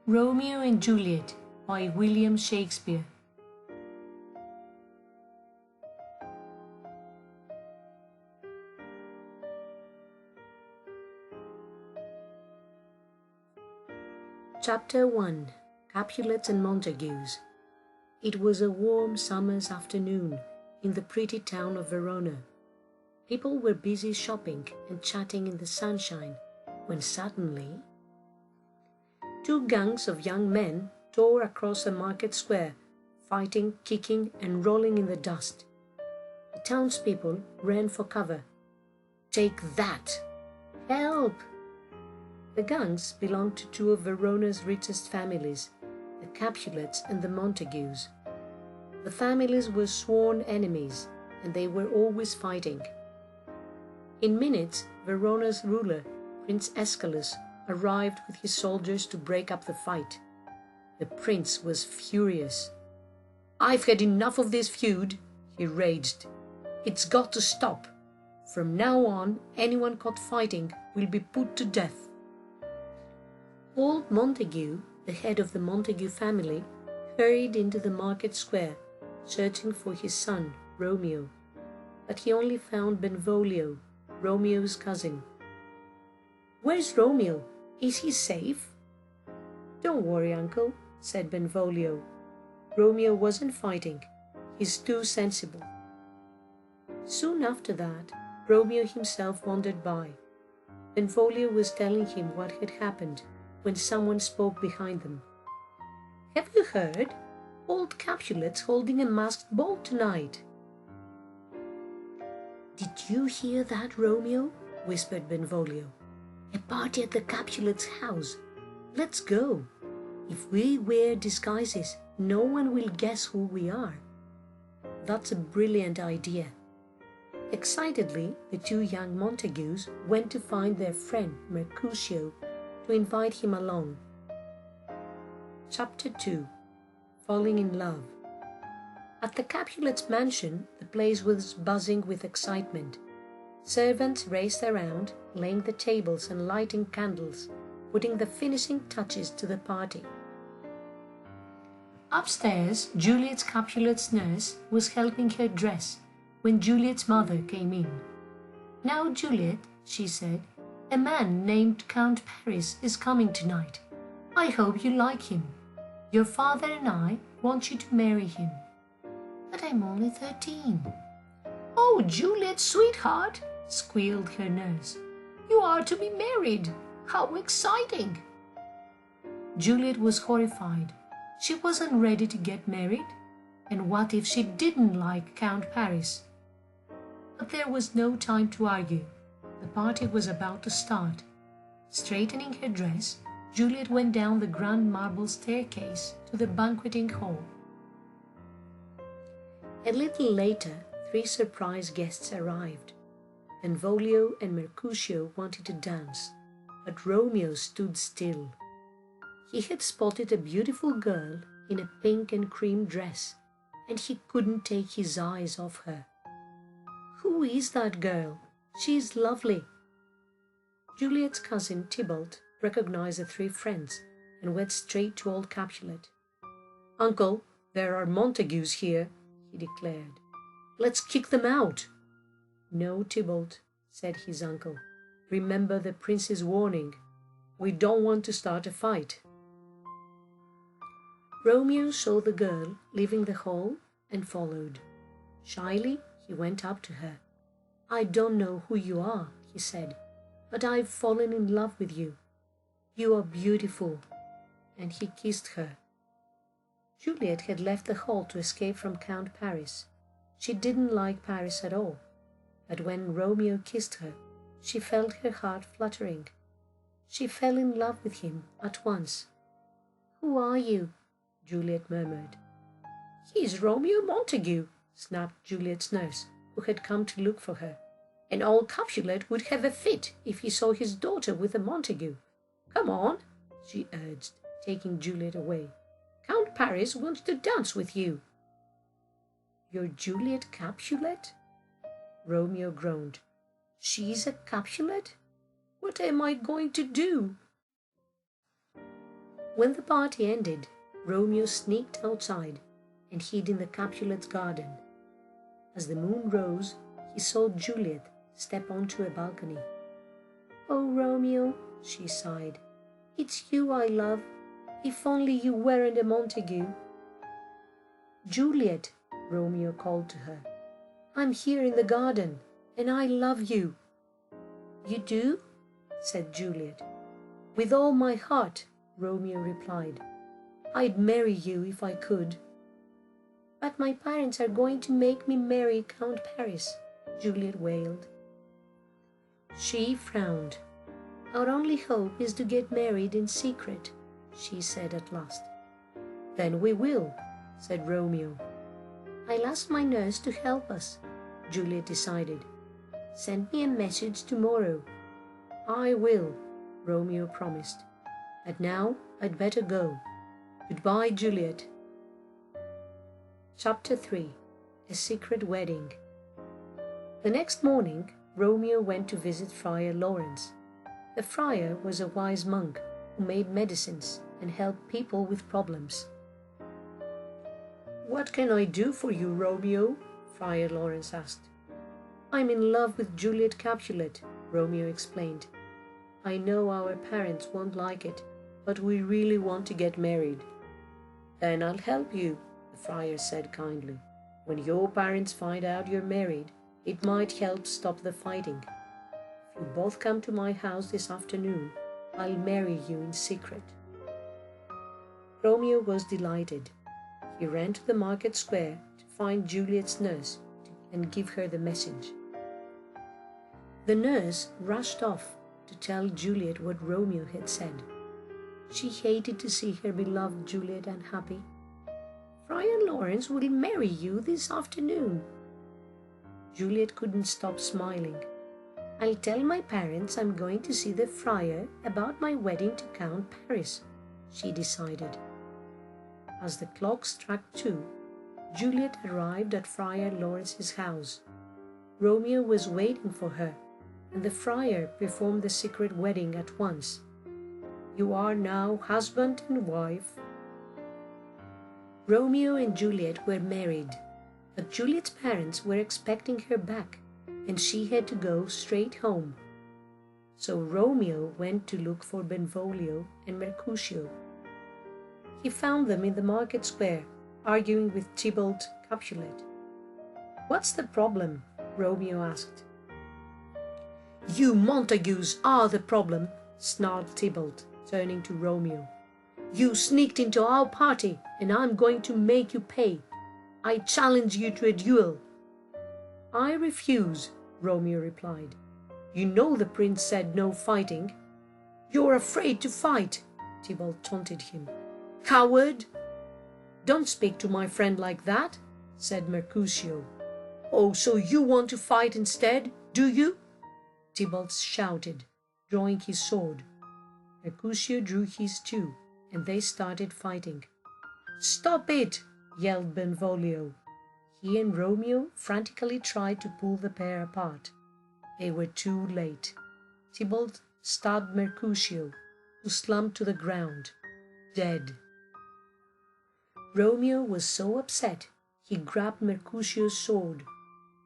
Romeo and Juliet by William Shakespeare. Chapter 1. Capulets and Montagues. It was a warm summer's afternoon in the pretty town of Verona. People were busy shopping and chatting in the sunshine when suddenly two gangs of young men tore across the market square, fighting, kicking, and rolling in the dust. The townspeople ran for cover. "Take that! Help!" The gangs belonged to two of Verona's richest families, the Capulets and the Montagues. The families were sworn enemies, and they were always fighting. In minutes, Verona's ruler, Prince Aeschylus, arrived with his soldiers to break up the fight. The prince was furious. "I've had enough of this feud," he raged. "It's got to stop. From now on, anyone caught fighting will be put to death." Old Montague, the head of the Montague family, hurried into the market square, searching for his son, Romeo. But he only found Benvolio, Romeo's cousin. "Where's Romeo? Is he safe?" "Don't worry, uncle," said Benvolio. "Romeo wasn't fighting. He's too sensible." Soon after that, Romeo himself wandered by. Benvolio was telling him what had happened when someone spoke behind them. "Have you heard? Old Capulet's holding a masked ball tonight." "Did you hear that, Romeo?" whispered Benvolio. "A party at the Capulets' house. Let's go. If we wear disguises, no one will guess who we are." "That's a brilliant idea." Excitedly, the two young Montagues went to find their friend Mercutio to invite him along. Chapter 2. Falling in Love. At the Capulets' mansion, the place was buzzing with excitement. Servants raced around, laying the tables and lighting candles, putting the finishing touches to the party. Upstairs, Juliet's Capulet's nurse was helping her dress when Juliet's mother came in. "Now, Juliet," she said, "a man named Count Paris is coming tonight. I hope you like him. Your father and I want you to marry him." "But I'm only 13. "Oh, Juliet, sweetheart," squealed her nurse. "You are to be married. How exciting!" Juliet was horrified. She wasn't ready to get married. And what if she didn't like Count Paris? But there was no time to argue. The party was about to start. Straightening her dress, Juliet went down the grand marble staircase to the banqueting hall. A little later, 3 surprise guests arrived. Benvolio and Mercutio wanted to dance, but Romeo stood still. He had spotted a beautiful girl in a pink and cream dress, and he couldn't take his eyes off her. "Who is that girl? She is lovely." Juliet's cousin Tybalt recognized the 3 friends and went straight to old Capulet. "Uncle, there are Montagues here," he declared. "Let's kick them out." "No, Tybalt," said his uncle. "Remember the prince's warning. We don't want to start a fight." Romeo saw the girl leaving the hall and followed. Shyly, he went up to her. "I don't know who you are," he said, "but I've fallen in love with you. You are beautiful." And he kissed her. Juliet had left the hall to escape from Count Paris. She didn't like Paris at all. But when Romeo kissed her, she felt her heart fluttering. She fell in love with him at once. "Who are you?" Juliet murmured. "He's Romeo Montague," snapped Juliet's nurse, who had come to look for her. "And old Capulet would have a fit if he saw his daughter with a Montague. Come on," she urged, taking Juliet away. "Count Paris wants to dance with you." "You're Juliet Capulet?" Romeo groaned. "She's a Capulet? What am I going to do?" When the party ended, Romeo sneaked outside and hid in the Capulets' garden. As the moon rose, he saw Juliet step onto a balcony. "Oh, Romeo," she sighed, "it's you I love. If only you weren't a Montague." "Juliet," Romeo called to her, "I'm here in the garden, and I love you." "You do?" said Juliet. "With all my heart," Romeo replied. "I'd marry you if I could." "But my parents are going to make me marry Count Paris," Juliet wailed. She frowned. "Our only hope is to get married in secret," she said at last. "Then we will," said Romeo. "I'll ask my nurse to help us," Juliet decided. "Send me a message tomorrow." "I will," Romeo promised. "But now I'd better go. Goodbye, Juliet." Chapter 3. A Secret Wedding. The next morning, Romeo went to visit Friar Lawrence. The friar was a wise monk who made medicines and helped people with problems. "What can I do for you, Romeo?" Friar Lawrence asked. "I'm in love with Juliet Capulet," Romeo explained. "I know our parents won't like it, but we really want to get married." "Then I'll help you," the friar said kindly. "When your parents find out you're married, it might help stop the fighting. If you both come to my house this afternoon, I'll marry you in secret." Romeo was delighted. He ran to the market square to find Juliet's nurse and give her the message. The nurse rushed off to tell Juliet what Romeo had said. She hated to see her beloved Juliet unhappy. "Friar Lawrence will marry you this afternoon." Juliet couldn't stop smiling. "I'll tell my parents I'm going to see the friar about my wedding to Count Paris," she decided. As the clock struck 2, Juliet arrived at Friar Lawrence's house. Romeo was waiting for her, and the friar performed the secret wedding at once. "You are now husband and wife." Romeo and Juliet were married, but Juliet's parents were expecting her back, and she had to go straight home. So Romeo went to look for Benvolio and Mercutio. He found them in the market square, arguing with Tybalt Capulet. "What's the problem?" Romeo asked. "You Montagues are the problem," snarled Tybalt, turning to Romeo. "You sneaked into our party, and I'm going to make you pay. I challenge you to a duel." "I refuse," Romeo replied. "You know the prince said no fighting." "You're afraid to fight," Tybalt taunted him. "Coward!" "Don't speak to my friend like that," said Mercutio. "Oh, so you want to fight instead, do you?" Tybalt shouted, drawing his sword. Mercutio drew his too, and they started fighting. "Stop it!" yelled Benvolio. He and Romeo frantically tried to pull the pair apart. They were too late. Tybalt stabbed Mercutio, who slumped to the ground, dead. Romeo was so upset, he grabbed Mercutio's sword.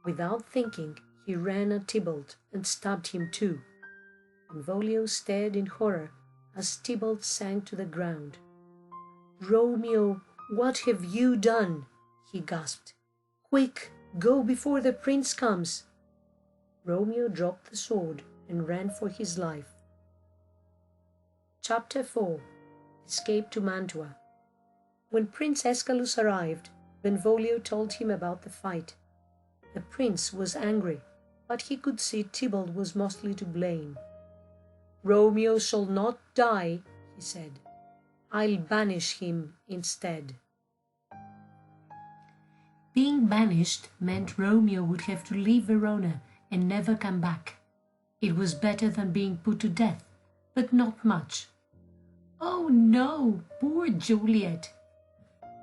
Without thinking, he ran at Tybalt and stabbed him too. Benvolio stared in horror as Tybalt sank to the ground. "Romeo, what have you done?" he gasped. "Quick, go before the prince comes." Romeo dropped the sword and ran for his life. Chapter 4. Escape to Mantua. When Prince Escalus arrived, Benvolio told him about the fight. The prince was angry, but he could see Tybalt was mostly to blame. "Romeo shall not die," he said. "I'll banish him instead." Being banished meant Romeo would have to leave Verona and never come back. It was better than being put to death, but not much. "Oh no, poor Juliet!"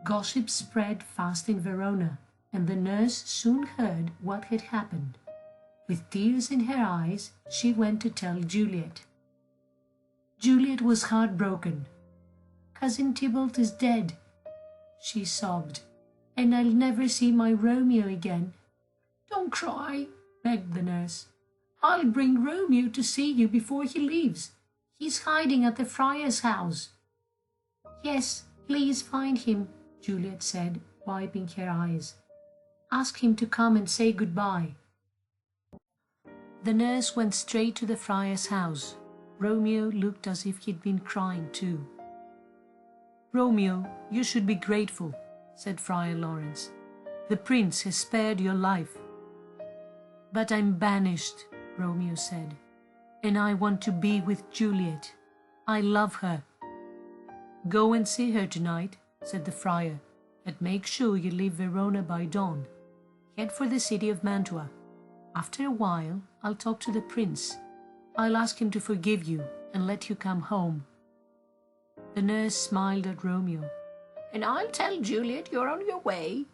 Gossip spread fast in Verona, and the nurse soon heard what had happened. With tears in her eyes, she went to tell Juliet. Juliet was heartbroken. Cousin Tybalt is dead," she sobbed, "and I'll never see my Romeo again." "Don't cry," begged the nurse. "I'll bring Romeo to see you before he leaves. He's hiding at the friar's house." "Yes, please find him," Juliet said, wiping her eyes. "Ask him to come and say goodbye." The nurse went straight to the friar's house. Romeo looked as if he'd been crying too. "Romeo, you should be grateful," said Friar Lawrence. "The prince has spared your life." "But I'm banished," Romeo said, "and I want to be with Juliet. I love her." "Go and see her tonight," said the friar, "but make sure you leave Verona by dawn. Head for the city of Mantua. After a while, I'll talk to the prince. I'll ask him to forgive you and let you come home." The nurse smiled at Romeo. "And I'll tell Juliet you're on your way."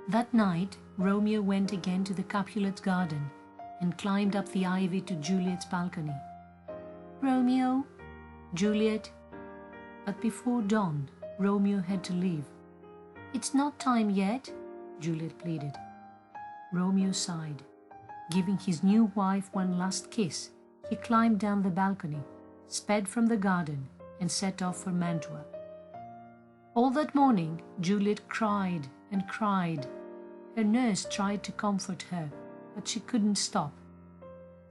That night, Romeo went again to the Capulets' garden and climbed up the ivy to Juliet's balcony. "Romeo, Juliet." But before dawn, Romeo had to leave. "It's not time yet," Juliet pleaded. Romeo sighed. Giving his new wife one last kiss, he climbed down the balcony, sped from the garden, and set off for Mantua. All that morning, Juliet cried and cried. Her nurse tried to comfort her, but she couldn't stop.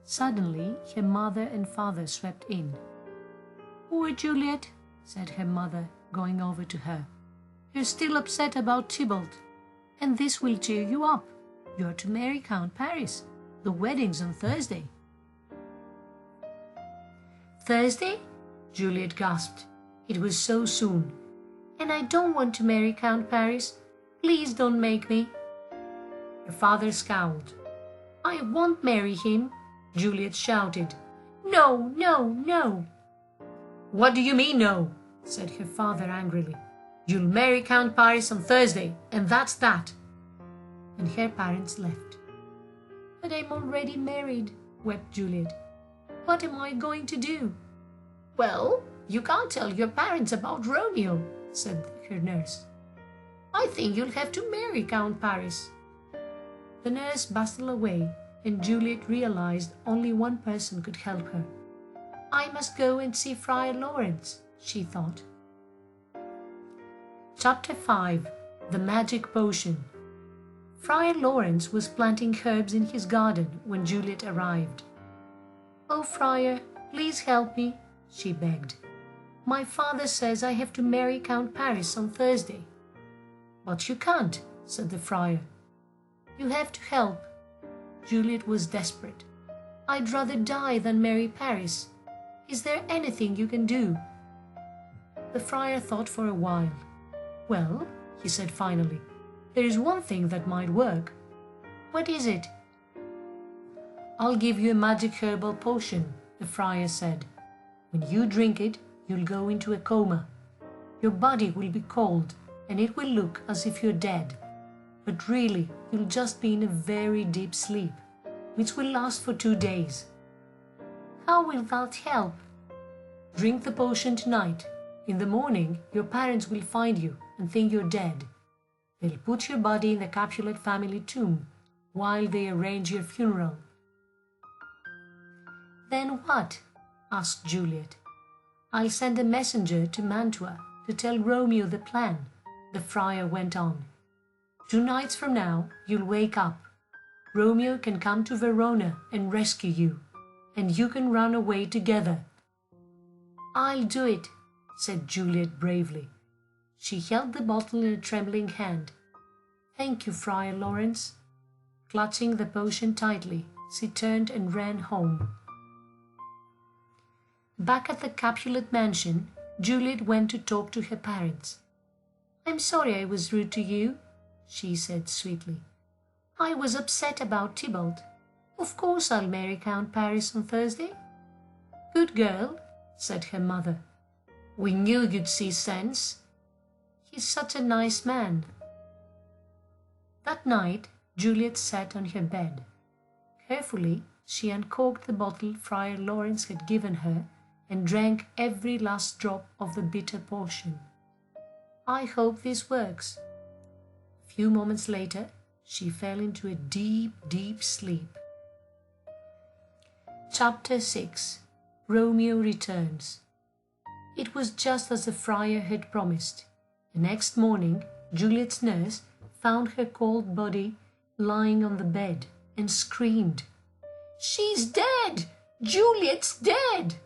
Suddenly, her mother and father swept in. "Poor Juliet," said her mother, going over to her. "You're still upset about Tybalt, and this will cheer you up. You're to marry Count Paris. The wedding's on Thursday." "Thursday?" Juliet gasped. It was so soon. "And I don't want to marry Count Paris. Please don't make me." Her father scowled. "I won't marry him," Juliet shouted. "No, no, no." "What do you mean, no?" said her father angrily. "You'll marry Count Paris on Thursday, and that's that." And her parents left. "But I'm already married," wept Juliet. "What am I going to do?" "Well, you can't tell your parents about Romeo," said her nurse. "I think you'll have to marry Count Paris." The nurse bustled away, and Juliet realized only one person could help her. "I must go and see Friar Lawrence," she thought. Chapter 5. The Magic Potion. Friar Lawrence was planting herbs in his garden when Juliet arrived. "Oh, Friar, please help me," she begged. "My father says I have to marry Count Paris on Thursday." "But you can't," said the friar. "You have to help." Juliet was desperate. "I'd rather die than marry Paris. Is there anything you can do?" The friar thought for a while. "Well," he said finally, "there is one thing that might work." "What is it?" "I'll give you a magic herbal potion," the friar said. "When you drink it, you'll go into a coma. Your body will be cold, and it will look as if you're dead. But really, you'll just be in a very deep sleep, which will last for 2 days." "How will that help?" "Drink the potion tonight. In the morning, your parents will find you and think you're dead. They'll put your body in the Capulet family tomb while they arrange your funeral." "Then what?" asked Juliet. "I'll send a messenger to Mantua to tell Romeo the plan," the friar went on. "2 nights from now, you'll wake up. Romeo can come to Verona and rescue you, and you can run away together." "I'll do it," said Juliet bravely. She held the bottle in a trembling hand. "Thank you, Friar Lawrence." Clutching the potion tightly, she turned and ran home. Back at the Capulet mansion, Juliet went to talk to her parents. "I'm sorry I was rude to you," she said sweetly. "I was upset about Tybalt. Of course I'll marry Count Paris on Thursday." "Good girl," said her mother. "We knew you'd see sense. He's such a nice man." That night, Juliet sat on her bed. Carefully, she uncorked the bottle Friar Lawrence had given her and drank every last drop of the bitter potion. "I hope this works." A few moments later, she fell into a deep, deep sleep. Chapter 6. Romeo Returns. It was just as the friar had promised. The next morning, Juliet's nurse found her cold body lying on the bed and screamed, "She's dead! Juliet's dead!"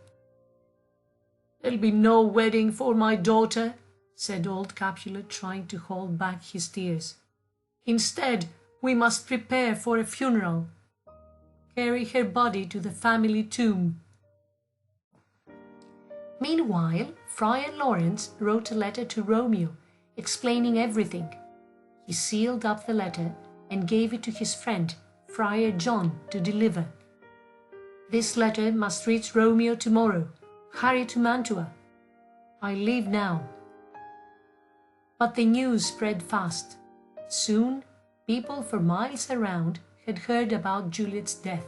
"There'll be no wedding for my daughter," said old Capulet, trying to hold back his tears. "Instead, we must prepare for a funeral. Carry her body to the family tomb." Meanwhile, Friar Lawrence wrote a letter to Romeo, explaining everything. He sealed up the letter and gave it to his friend, Friar John, to deliver. "This letter must reach Romeo tomorrow. Hurry to Mantua. I leave now." But the news spread fast. Soon, people for miles around had heard about Juliet's death.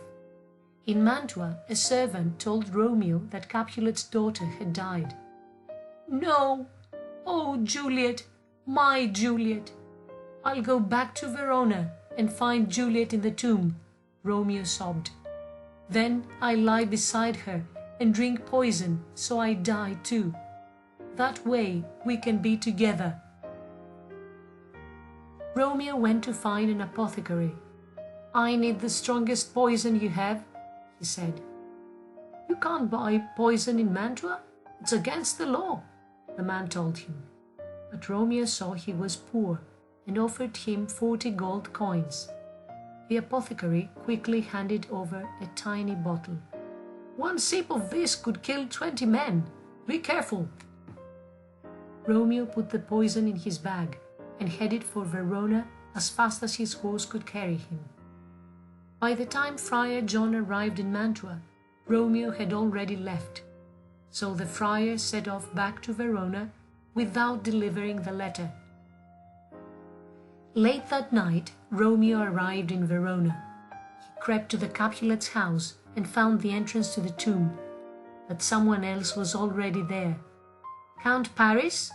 In Mantua, a servant told Romeo that Capulet's daughter had died. "No! Oh, Juliet, my Juliet! I'll go back to Verona and find Juliet in the tomb," Romeo sobbed. "Then I'll lie beside her and drink poison so I die too. That way we can be together." Romeo went to find an apothecary. "I need the strongest poison you have," he said. "You can't buy poison in Mantua. It's against the law," the man told him. But Romeo saw he was poor and offered him 40 gold coins. The apothecary quickly handed over a tiny bottle. "One sip of this could kill 20 men. Be careful." Romeo put the poison in his bag and headed for Verona as fast as his horse could carry him. By the time Friar John arrived in Mantua, Romeo had already left, so the friar set off back to Verona without delivering the letter. Late that night, Romeo arrived in Verona. He crept to the Capulets' house and found the entrance to the tomb, but someone else was already there. "Count Paris?"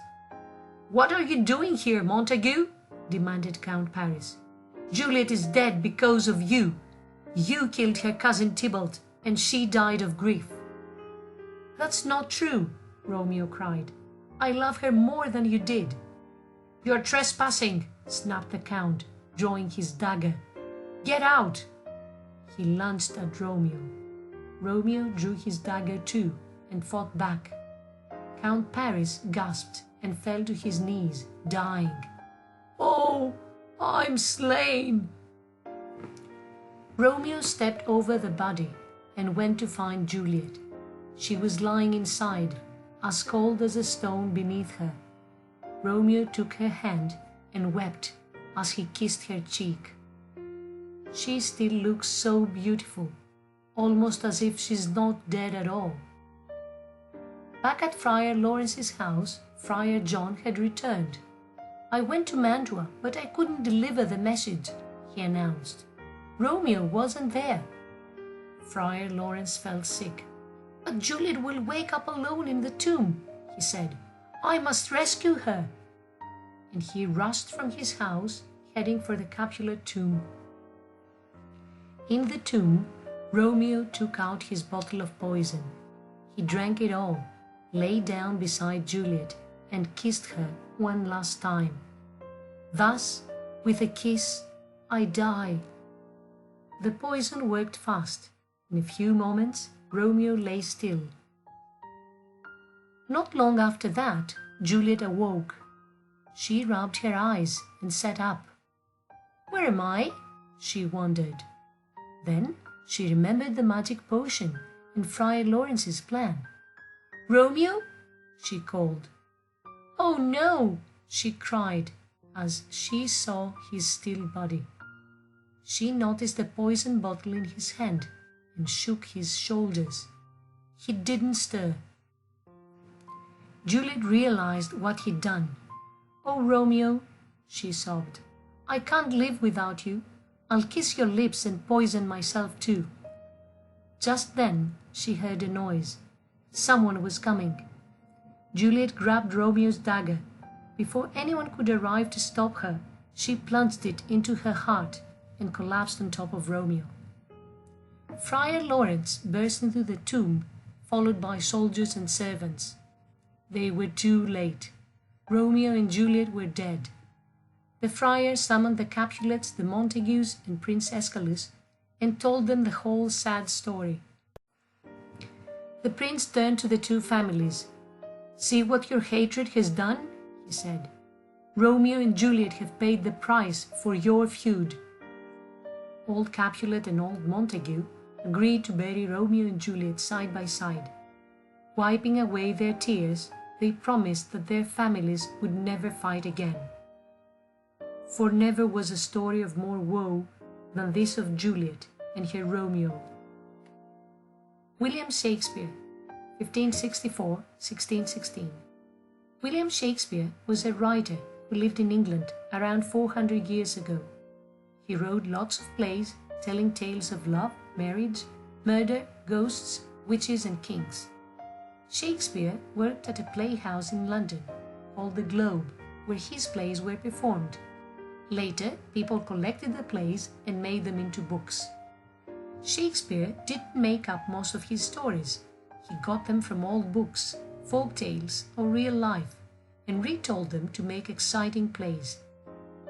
"What are you doing here, Montague?" demanded Count Paris. "Juliet is dead because of you. You killed her cousin Tybalt, and she died of grief." "That's not true," Romeo cried. "I love her more than you did." "You're trespassing," snapped the Count, drawing his dagger. "Get out!" He lunged at Romeo. Romeo drew his dagger too and fought back. Count Paris gasped and fell to his knees, dying. "Oh, I'm slain!" Romeo stepped over the body and went to find Juliet. She was lying inside, as cold as a stone beneath her. Romeo took her hand and wept as he kissed her cheek. She still looks so beautiful, almost as if she's not dead at all. Back at Friar Lawrence's house, Friar John had returned. "I went to Mantua, but I couldn't deliver the message," he announced. "Romeo wasn't there." Friar Lawrence felt sick. "But Juliet will wake up alone in the tomb," he said. "I must rescue her." And he rushed from his house, heading for the Capulet tomb. In the tomb, Romeo took out his bottle of poison. He drank it all, lay down beside Juliet, and kissed her one last time. Thus, with a kiss, I die. The poison worked fast. In a few moments, Romeo lay still. Not long after that, Juliet awoke. She rubbed her eyes and sat up. "Where am I?" she wondered. Then she remembered the magic potion and Friar Lawrence's plan. "Romeo?" she called. "Oh no!" she cried as she saw his still body. She noticed the poison bottle in his hand and shook his shoulders. He didn't stir. Juliet realized what he'd done. "Oh, Romeo," she sobbed, "I can't live without you. I'll kiss your lips and poison myself too." Just then she heard a noise. Someone was coming. Juliet grabbed Romeo's dagger. Before anyone could arrive to stop her, she plunged it into her heart and collapsed on top of Romeo. Friar Lawrence burst into the tomb, followed by soldiers and servants. They were too late. Romeo and Juliet were dead. The friar summoned the Capulets, the Montagues, and Prince Escalus, and told them the whole sad story. The prince turned to the two families. "See what your hatred has done," he said. "Romeo and Juliet have paid the price for your feud." Old Capulet and old Montague agreed to bury Romeo and Juliet side by side. Wiping away their tears, they promised that their families would never fight again. For never was a story of more woe than this of Juliet and her Romeo. William Shakespeare, 1564–1616. William Shakespeare was a writer who lived in England around 400 years ago. He wrote lots of plays telling tales of love, marriage, murder, ghosts, witches, and kings. Shakespeare worked at a playhouse in London called the Globe, where his plays were performed. Later, people collected the plays and made them into books. Shakespeare didn't make up most of his stories. He got them from old books, folk tales, or real life, and retold them to make exciting plays.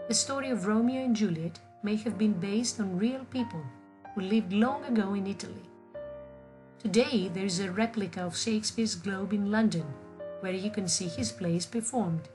The story of Romeo and Juliet may have been based on real people who lived long ago in Italy. Today, there is a replica of Shakespeare's Globe in London, where you can see his plays performed.